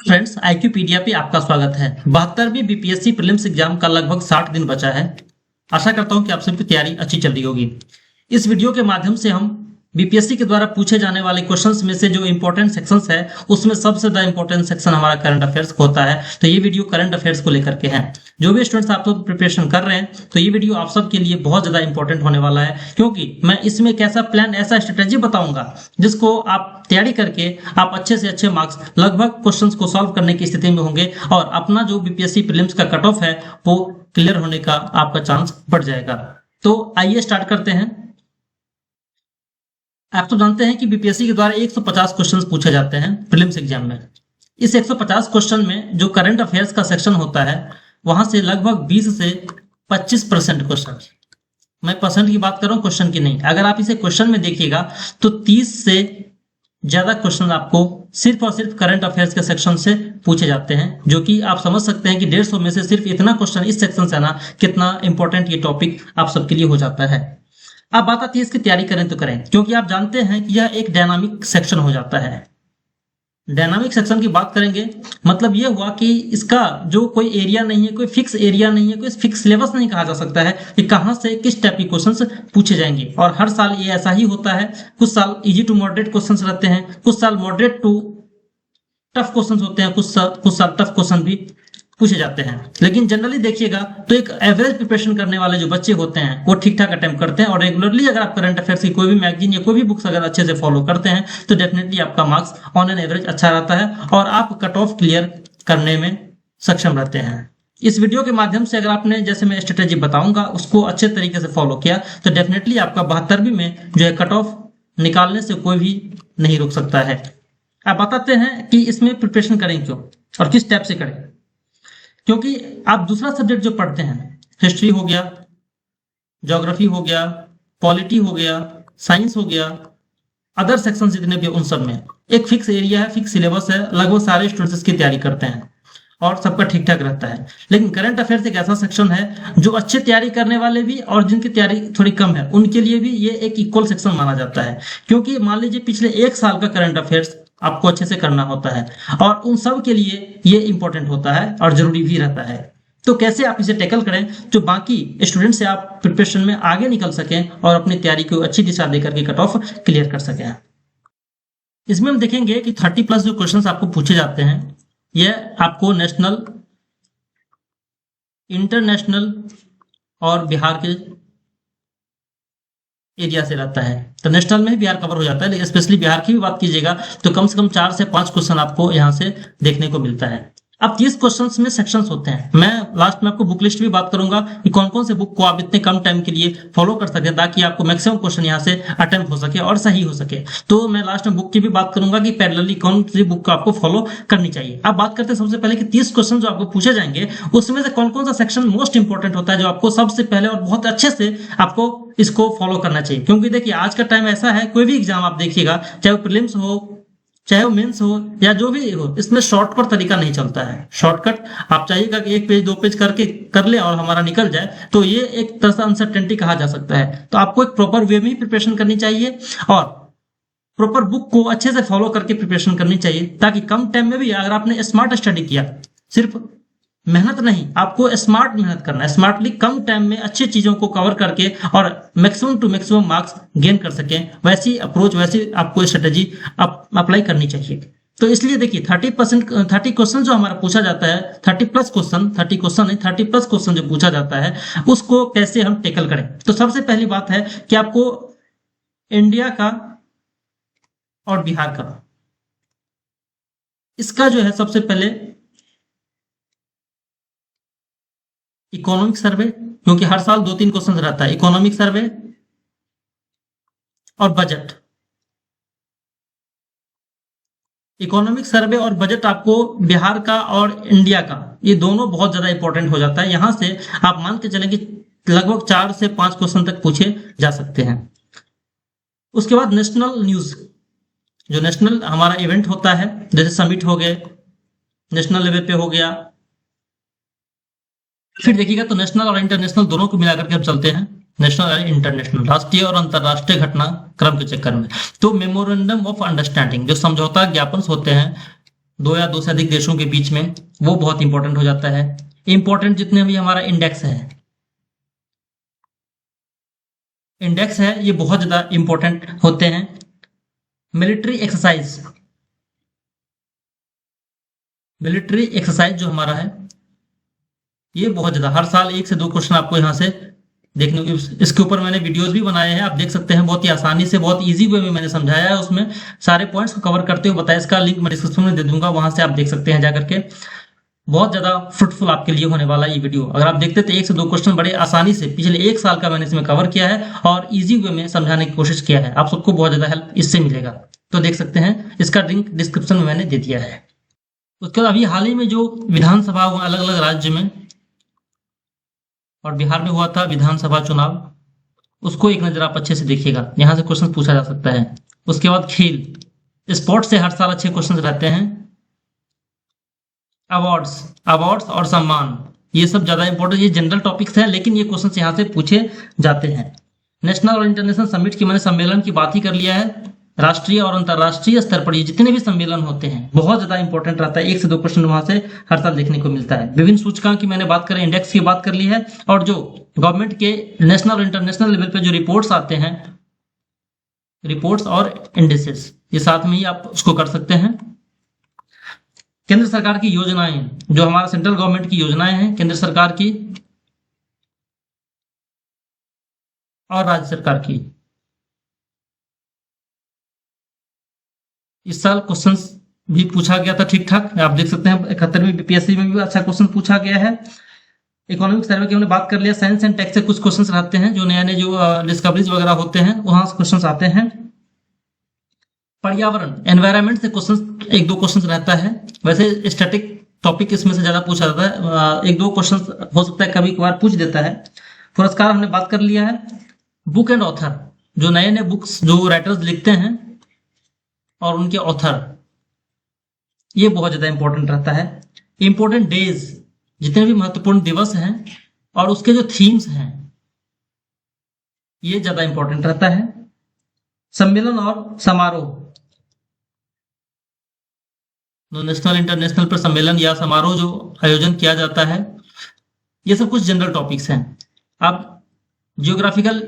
Friends, आईक्यूपीडिया पे आपका स्वागत है। 72वीं बीपीएससी प्रीलिम्स एग्जाम का लगभग 60 दिन बचा है। आशा करता हूं कि आप सबकी तैयारी अच्छी चल रही होगी। इस वीडियो के माध्यम से हम बीपीएससी के द्वारा पूछे जाने वाले क्वेश्चंस में से जो इंपॉर्टेंट सेक्शंस है उसमें सबसे ज्यादा इंपॉर्टेंट सेक्शन हमारा करंट अफेयर्स का होता है। तो ये वीडियो करंट अफेयर्स को लेकर के है। जो भी स्टूडेंट्स आप लोग प्रिपरेशन कर रहे हैं तो ये वीडियो आप सबके लिए बहुत ज्यादा इंपॉर्टेंट होने वाला है, क्योंकि मैं इसमें एक ऐसा प्लान, ऐसा स्ट्रेटेजी बताऊंगा जिसको आप तैयारी करके आप अच्छे से अच्छे मार्क्स, लगभग क्वेश्चंस को सॉल्व करने की स्थिति में होंगे और अपना जो बीपीएससी प्रीलिम्स का कट ऑफ है वो क्लियर होने का आपका चांस बढ़ जाएगा। तो आइए स्टार्ट करते हैं। आप तो जानते हैं कि बीपीएससी के द्वारा 150 क्वेश्चंस पूछे जाते हैं प्रीलिम्स एग्जाम में। इस 150 क्वेश्चन में जो करंट अफेयर्स का सेक्शन होता है वहां से लगभग 20 से 25% क्वेश्चन, मैं परसेंट की बात कर रहा हूं, क्वेश्चन की नहीं। अगर आप इसे क्वेश्चन में देखिएगा तो 30 से ज्यादा क्वेश्चन आपको सिर्फ और सिर्फ करंट अफेयर्स के सेक्शन से पूछे जाते हैं, जो कि आप समझ सकते हैं कि 150 में से सिर्फ इतना क्वेश्चन इस सेक्शन से आना कितना इंपॉर्टेंट ये टॉपिक आप सबके लिए हो जाता है। अब बात आती है इसकी तैयारी करें तो करें, क्योंकि आप जानते हैं कि यह एक डायनामिक सेक्शन हो जाता है। डायनामिक सेक्शन की बात करेंगे मतलब यह हुआ कि इसका जो कोई एरिया नहीं है, कोई फिक्स एरिया नहीं है, कोई फिक्स सिलेबस नहीं कहा जा सकता है कि कहां से किस टाइप के क्वेश्चंस पूछे जाएंगे। और हर साल ये ऐसा ही होता है। कुछ साल इजी टू मॉडरेट क्वेश्चंस रहते हैं, कुछ साल मॉडरेट टू टफ क्वेश्चंस होते हैं, कुछ साल टफ क्वेश्चन भी पूछे जाते हैं। लेकिन जनरली देखिएगा तो एक एवरेज प्रिपरेशन करने वाले जो बच्चे होते हैं वो ठीक ठाक अटेम्प्ट करते हैं। और रेगुलरली अगर आप करंट अफेयर्स की कोई भी मैगजीन या कोई भी बुक्स अगर अच्छे से फॉलो करते हैं तो डेफिनेटली आपका मार्क्स ऑन एन एवरेज अच्छा रहता है और आप कट ऑफ क्लियर करने में सक्षम रहते हैं। इस वीडियो के माध्यम से अगर आपने, जैसे मैं स्ट्रेटेजी बताऊंगा, उसको अच्छे तरीके से फॉलो किया तो डेफिनेटली आपका 72वीं में जो है कट ऑफ निकालने से कोई भी नहीं रोक सकता है। आप बताते हैं कि इसमें प्रिपरेशन करें क्यों और किस टाइप से करें। क्योंकि आप दूसरा सब्जेक्ट जो पढ़ते हैं, हिस्ट्री हो गया, ज्योग्राफी हो गया, पॉलिटी हो गया, साइंस हो गया, अदर सेक्शन जितने भी, उन सब में एक फिक्स एरिया है, फिक्स सिलेबस है, लगभग सारे स्टूडेंट्स इसकी तैयारी करते हैं और सबका ठीक ठाक रहता है। लेकिन करंट अफेयर्स एक ऐसा सेक्शन है जो अच्छे तैयारी करने वाले भी और जिनकी तैयारी थोड़ी कम है उनके लिए भी ये एक इक्वल सेक्शन माना जाता है। क्योंकि मान लीजिए पिछले एक साल का करंट अफेयर्स आपको अच्छे से करना होता है और उन सब के लिए ये इंपॉर्टेंट होता है और जरूरी भी रहता है। तो कैसे आप इसे टैकल करें जो बाकी स्टूडेंट से आप प्रिपरेशन में आगे निकल सकें और अपनी तैयारी को अच्छी दिशा देकर के कट ऑफ क्लियर कर सकें। इसमें हम देखेंगे कि 30+ जो क्वेश्चंस आपको पूछे जाते हैं यह आपको नेशनल, इंटरनेशनल और बिहार के एरिया से रहता है। तो नेशनल में बिहार कवर हो जाता है, लेकिन स्पेशली बिहार की भी बात कीजिएगा तो कम से कम 4 से 5 क्वेश्चन आपको यहां से देखने को मिलता है। अब 30 क्वेश्चंस में सेक्शंस होते हैं। मैं लास्ट में आपको बुक लिस्ट भी बात करूंगा कि कौन कौन से बुक को आप इतने कम टाइम के लिए फॉलो कर सके ताकि आपको मैक्सिमम क्वेश्चन यहां से अटेम्प्ट हो सके और सही हो सके। तो मैं लास्ट में बुक की भी बात करूंगा कि पैरेलली कौन सी बुक को आपको फॉलो करनी चाहिए। अब बात करते हैं सबसे पहले कि 30 क्वेश्चन जो आपको पूछे जाएंगे उसमें से कौन कौन सा सेक्शन मोस्ट इंपॉर्टेंट होता है जो आपको सबसे पहले और बहुत अच्छे से आपको इसको फॉलो करना चाहिए। क्योंकि देखिए आज का टाइम ऐसा है, कोई भी एग्जाम आप देखिएगा, चाहे वो प्रीलिम्स हो, चाहे वो मेंस हो या जो भी हो, इसमें शॉर्टकट तरीका नहीं चलता है। शॉर्टकट आप चाहिएगा कि 1 पेज 2 पेज करके कर ले और हमारा निकल जाए, तो ये एक तरह से अनसर्टेनिटी कहा जा सकता है। तो आपको एक प्रॉपर वे में ही प्रिपरेशन करनी चाहिए और प्रॉपर बुक को अच्छे से फॉलो करके प्रिपरेशन करनी चाहिए, ताकि कम टाइम में भी अगर आपने स्मार्ट स्टडी किया, सिर्फ मेहनत नहीं, आपको स्मार्ट मेहनत करना है, स्मार्टली कम टाइम में अच्छी चीजों को कवर करके और maximum to maximum marks gain कर सकें, वैसी अप्रोच, वैसी आपको स्ट्रेटेजी अप्लाई करनी चाहिए। तो इसलिए देखिए 30 क्वेश्चन जो हमारा पूछा जाता है, 30+ क्वेश्चन, 30 क्वेश्चन नहीं 30+ क्वेश्चन जो पूछा जाता है उसको कैसे हम टेकल करें। तो सबसे पहली बात है कि आपको इंडिया का और बिहार का, इसका जो है सबसे पहले इकोनॉमिक सर्वे, क्योंकि हर साल 2-3 क्वेश्चन रहता है, इकोनॉमिक सर्वे और बजट। इकोनॉमिक सर्वे और बजट आपको बिहार का और इंडिया का, ये दोनों बहुत ज्यादा इंपॉर्टेंट हो जाता है। यहां से आप मान के चलें कि लगभग 4 से 5 क्वेश्चन तक पूछे जा सकते हैं। उसके बाद नेशनल न्यूज, जो नेशनल हमारा इवेंट होता है, जैसे समिट हो गए, नेशनल लेवल पे हो गया, फिर देखिएगा तो नेशनल और इंटरनेशनल दोनों को मिलाकर के हम चलते हैं, नेशनल और इंटरनेशनल, राष्ट्रीय और अंतरराष्ट्रीय घटना क्रम के चक्कर में। तो मेमोरेंडम ऑफ अंडरस्टैंडिंग, जो समझौता ज्ञापन होते हैं दो या दो से अधिक देशों के बीच में, वो बहुत इंपॉर्टेंट हो जाता है। इंपॉर्टेंट जितने भी हमारा इंडेक्स है ये बहुत ज्यादा इंपॉर्टेंट होते हैं। मिलिट्री एक्सरसाइज जो हमारा है ये बहुत ज्यादा, हर साल 1 से 2 क्वेश्चन आपको यहाँ से देखने को, इसके ऊपर मैंने वीडियोस भी बनाए हैं, आप देख सकते हैं। बहुत ही आसानी से, बहुत इजी वे में मैंने समझाया है, उसमें सारे पॉइंट्स को कवर करते हुए बताया। इसका लिंक मैं डिस्क्रिप्शन में दे दूंगा, वहां से आप देख सकते हैं जाकर के। बहुत ज्यादा फ्रूटफुल आपके लिए होने वाला ये वीडियो। अगर आप देखते तो 1 से 2 क्वेश्चन बड़े आसानी से पिछले 1 साल का मैंने इसमें कवर किया है और इजी वे में समझाने की कोशिश किया है। आप सबको बहुत ज्यादा हेल्प इससे मिलेगा, तो देख सकते हैं। इसका लिंक डिस्क्रिप्शन में मैंने दे दिया है। उसके बाद अभी हाल ही में जो विधानसभा हुआ अलग अलग राज्य में, और बिहार में हुआ था विधानसभा चुनाव, उसको एक नजर आप अच्छे से देखिएगा, यहाँ से क्वेश्चन पूछा जा सकता है। उसके बाद खेल, स्पोर्ट्स से हर साल अच्छे क्वेश्चन रहते हैं। अवार्ड्स और सम्मान, ये सब ज्यादा इंपॉर्टेंट, ये जनरल टॉपिक्स हैं, लेकिन ये क्वेश्चन यहाँ से पूछे जाते हैं। नेशनल और इंटरनेशनल समिट की मैंने सम्मेलन की बात ही कर लिया है। राष्ट्रीय और अंतरराष्ट्रीय स्तर पर ये जितने भी सम्मेलन होते हैं बहुत ज्यादा इंपॉर्टेंट रहता है। 1 से 2 क्वेश्चन वहां से हर साल देखने को मिलता है। विभिन्न सूचकांक की मैंने बात करें, इंडेक्स की बात कर ली है, और जो गवर्नमेंट के नेशनल और इंटरनेशनल लेवल पे जो रिपोर्ट्स आते हैं, रिपोर्ट्स और इंडेक्सेस, ये साथ में ही आप उसको कर सकते हैं। केंद्र सरकार की योजनाएं, जो हमारा सेंट्रल गवर्नमेंट की योजनाएं हैं केंद्र सरकार की और राज्य सरकार की, इस साल क्वेश्चन भी पूछा गया था ठीक ठाक, आप देख सकते हैं। 71वीं बीपीएससी में भी अच्छा क्वेश्चन पूछा गया है। इकोनॉमिक सर्वे की हमने बात कर लिया। साइंस एंड टेक से कुछ क्वेश्चंस रहते हैं, जो नए नए जो डिस्कवरीज वगैरह होते हैं वहां से क्वेश्चंस आते हैं। पर्यावरण, एनवायरमेंट से क्वेश्चन 1-2 क्वेश्चन रहता है। वैसे स्टैटिक टॉपिक इसमें से ज्यादा पूछा जाता है, 1-2 क्वेश्चन हो सकता है कभी कभार पूछ देता है। पुरस्कार हमने बात कर लिया है। बुक एंड ऑथर, जो नए नए बुक्स जो राइटर्स लिखते हैं और उनके ऑथर, ये बहुत ज्यादा इंपॉर्टेंट रहता है। इंपॉर्टेंट डेज, जितने भी महत्वपूर्ण दिवस हैं और उसके जो थीम्स हैं, ये ज्यादा इंपॉर्टेंट रहता है। सम्मेलन और समारोह, नेशनल इंटरनेशनल पर सम्मेलन या समारोह जो आयोजन किया जाता है, ये सब कुछ जनरल टॉपिक्स हैं। अब जियोग्राफिकल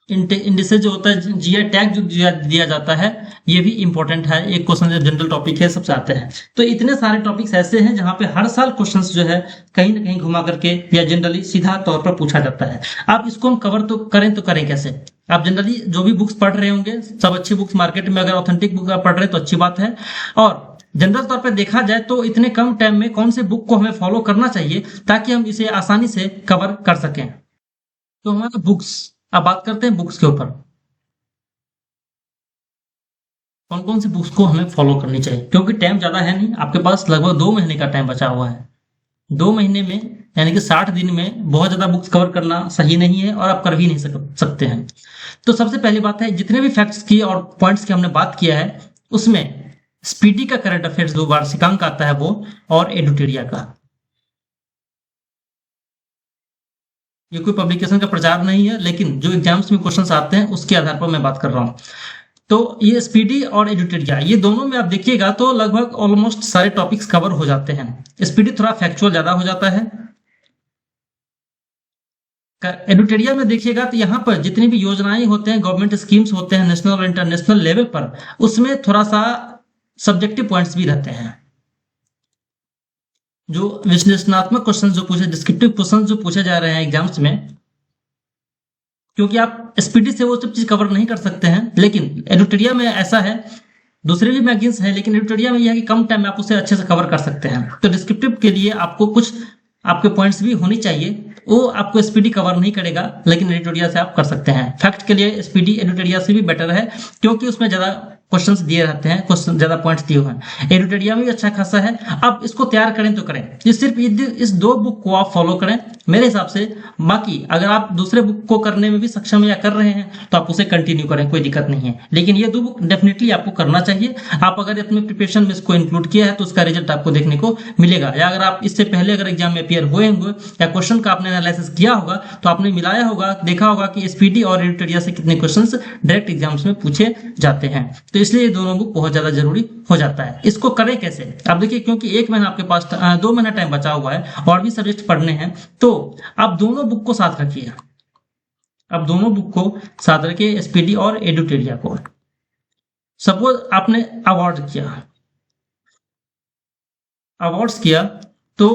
इंडिसेज जो होता है, जीआई टैग जो दिया जाता है, ये भी इंपॉर्टेंट है। एक क्वेश्चन जो जनरल टॉपिक है सबसे आते हैं। तो इतने सारे टॉपिक्स ऐसे हैं जहां पे हर साल क्वेश्चंस जो है कहीं ना कहीं घुमा करके या जनरली सीधा तौर पर पूछा जाता है। आप इसको हम कवर तो करें कैसे? आप जनरली जो भी बुक्स पढ़ रहे होंगे, सब अच्छी बुक्स मार्केट में, अगर ऑथेंटिक बुक आप पढ़ रहे हैं तो अच्छी बात है। और जनरल तौर पर देखा जाए तो इतने कम टाइम में कौन से बुक को हमें फॉलो करना चाहिए ताकि हम इसे आसानी से कवर कर सकें। तो हमारे बुक्स, अब बात करते हैं बुक्स के ऊपर, कौन कौन सी बुक्स को हमें फॉलो करनी चाहिए। क्योंकि टाइम ज्यादा है नहीं, आपके पास लगभग 2 महीने का टाइम बचा हुआ है। 2 महीने में यानी कि 60 दिन में बहुत ज्यादा बुक्स कवर करना सही नहीं है और आप कर भी नहीं सकते हैं। तो सबसे पहली बात है, जितने भी फैक्ट्स की और पॉइंट्स की हमने बात किया है, उसमें स्पीडी का करंट अफेयर्स जो वार्षिकांक आता है वो, और एडुटेरिया का। ये कोई पब्लिकेशन का प्रचार नहीं है, लेकिन जो एग्जाम्स में क्वेश्चंस आते हैं उसके आधार पर मैं बात कर रहा हूं। तो ये स्पीडी और एडुटेरिया, ये दोनों में आप देखिएगा तो लगभग ऑलमोस्ट सारे टॉपिक्स कवर हो जाते हैं। स्पीडी थोड़ा फैक्चुअल ज्यादा हो जाता है। एडुटेरिया में देखिएगा तो यहाँ पर जितनी भी योजनाएं होते हैं, गवर्नमेंट स्कीम्स होते हैं नेशनल और इंटरनेशनल लेवल पर, उसमें थोड़ा सा सब्जेक्टिव पॉइंट्स भी रहते हैं। जो विश्लेषणात्मक क्वेश्चन जो पूछे, डिस्क्रिप्टिव क्वेश्चन जो पूछे जा रहे हैं एग्जाम्स में, क्योंकि आप स्पीडी से वो सब चीज कवर नहीं कर सकते हैं। लेकिन एडुटेरिया में ऐसा है, दूसरे भी मैगजीन्स हैं, लेकिन एडुटेरिया में यह है कि कम टाइम में आप उसे अच्छे से कवर कर सकते हैं। तो डिस्क्रिप्टिव के लिए आपको कुछ आपके पॉइंट्स भी होनी चाहिए, वो आपको स्पीडी कवर नहीं करेगा, लेकिन एडुटेरिया से आप कर सकते हैं। फैक्ट के लिए स्पीडी एडुटेरिया से भी बेटर है, क्योंकि उसमें ज्यादा क्वेश्चंस दिए रहते हैं, क्वेश्चन ज्यादा पॉइंट्स दिए हुए हैं। एडुटेरिया में भी अच्छा खासा है। अब इसको तैयार करें तो करें, ये सिर्फ इस 2 बुक को आप फॉलो करें मेरे हिसाब से। बाकी अगर आप दूसरे बुक को करने में भी सक्षम या कर रहे हैं तो आप उसे कंटिन्यू करें, कोई दिक्कत नहीं है। लेकिन ये 2 बुक डेफिनेटली आपको करना चाहिए। आप अगर अपने प्रिपरेशन में इसको इंक्लूड किया है तो उसका रिजल्ट आपको देखने को मिलेगा। या अगर आप इससे पहले अगर एग्जाम में अपियर हुए होंगे या क्वेश्चन का आपने एनालिसिस किया होगा तो आपने मिलाया होगा, देखा होगा कि स्पीडी और एडुटेरिया से कितने क्वेश्चंस डायरेक्ट एग्जाम्स में पूछे जाते हैं। तो इसलिए ये दोनों बुक बहुत ज्यादा जरूरी हो जाता है। इसको करें कैसे? अब देखिए, क्योंकि 1 महीना आपके पास 2 महीना टाइम बचा हुआ है और भी सब्जेक्ट पढ़ने हैं, तो आप दोनों बुक को साथ रखिए। अब दोनों बुक को साथ रखिए, एसपीडी और एडुटेरिया को। सपोज आपने अवार्ड्स किया तो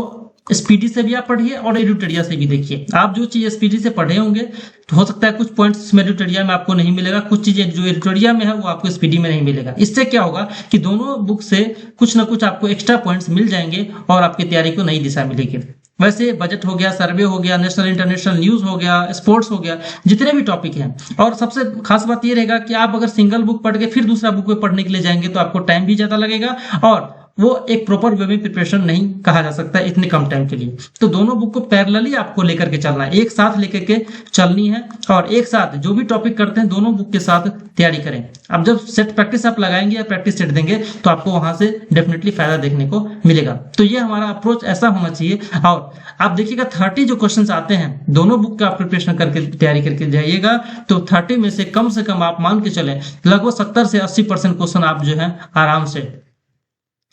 स्पीडी से भी आप पढ़िए और एडुटेरिया से भी देखिए। आप जो चीज स्पीडी से पढ़े होंगे तो हो सकता है कुछ पॉइंट्स में एडुटेरिया में आपको नहीं मिलेगा, कुछ चीजें जो एडुटेरिया में है वो आपको स्पीडी में नहीं मिलेगा। इससे क्या होगा कि दोनों बुक से कुछ ना कुछ आपको एक्स्ट्रा पॉइंट्स मिल जाएंगे और आपकी तैयारी को नई दिशा मिलेगी। वैसे बजट हो गया, सर्वे हो गया, नेशनल इंटरनेशनल न्यूज हो गया, स्पोर्ट्स हो गया, जितने भी टॉपिक हैं। और सबसे खास बात ये रहेगा कि आप अगर सिंगल बुक पढ़ के फिर दूसरा बुक पे पढ़ने के लिए जाएंगे तो आपको टाइम भी ज्यादा लगेगा और वो एक प्रॉपर वे में प्रिपरेशन नहीं कहा जा सकता इतने कम टाइम के लिए। तो दोनों बुक को पैरेलली आपको लेकर के चलना है, एक साथ लेकर के चलनी है और एक साथ जो भी टॉपिक करते हैं दोनों बुक के साथ तैयारी करें। अब जब सेट प्रैक्टिस आप लगाएंगे या प्रैक्टिस सेट देंगे तो आपको वहां से डेफिनेटली फायदा देखने को मिलेगा। तो ये हमारा अप्रोच ऐसा होना चाहिए। और आप देखिएगा 30 जो क्वेश्चन आते हैं दोनों बुक का आप प्रिपरेशन करके तैयारी करके जाइएगा तो 30 में से कम आप मान के चले लगभग 70 से 80% क्वेश्चन आप जो है आराम से,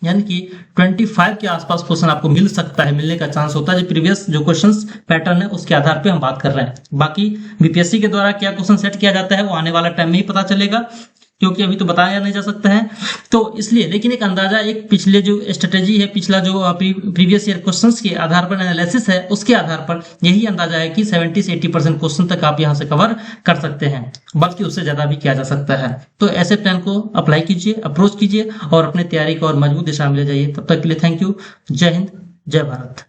यानी कि 25 के आसपास क्वेश्चन आपको मिल सकता है, मिलने का चांस होता है। जो प्रीवियस जो क्वेश्चंस पैटर्न है उसके आधार पे हम बात कर रहे हैं। बाकी बीपीएससी के द्वारा क्या क्वेश्चन सेट किया जाता है वो आने वाला टाइम में ही पता चलेगा, क्योंकि अभी तो बताया नहीं जा सकता है। तो इसलिए लेकिन एक अंदाजा, एक पिछले जो स्ट्रेटेजी है, पिछला जो प्रीवियस ईयर क्वेश्चंस के आधार पर एनालिसिस है उसके आधार पर यही अंदाजा है कि 70 से 80% क्वेश्चन तक आप यहां से कवर कर सकते हैं, बल्कि उससे ज्यादा भी किया जा सकता है। तो ऐसे प्लान को अप्लाई कीजिए, अप्रोच कीजिए और अपने तैयारी को और मजबूत दिशा में ले जाइए। तब तक के लिए थैंक यू। जय हिंद, जय भारत।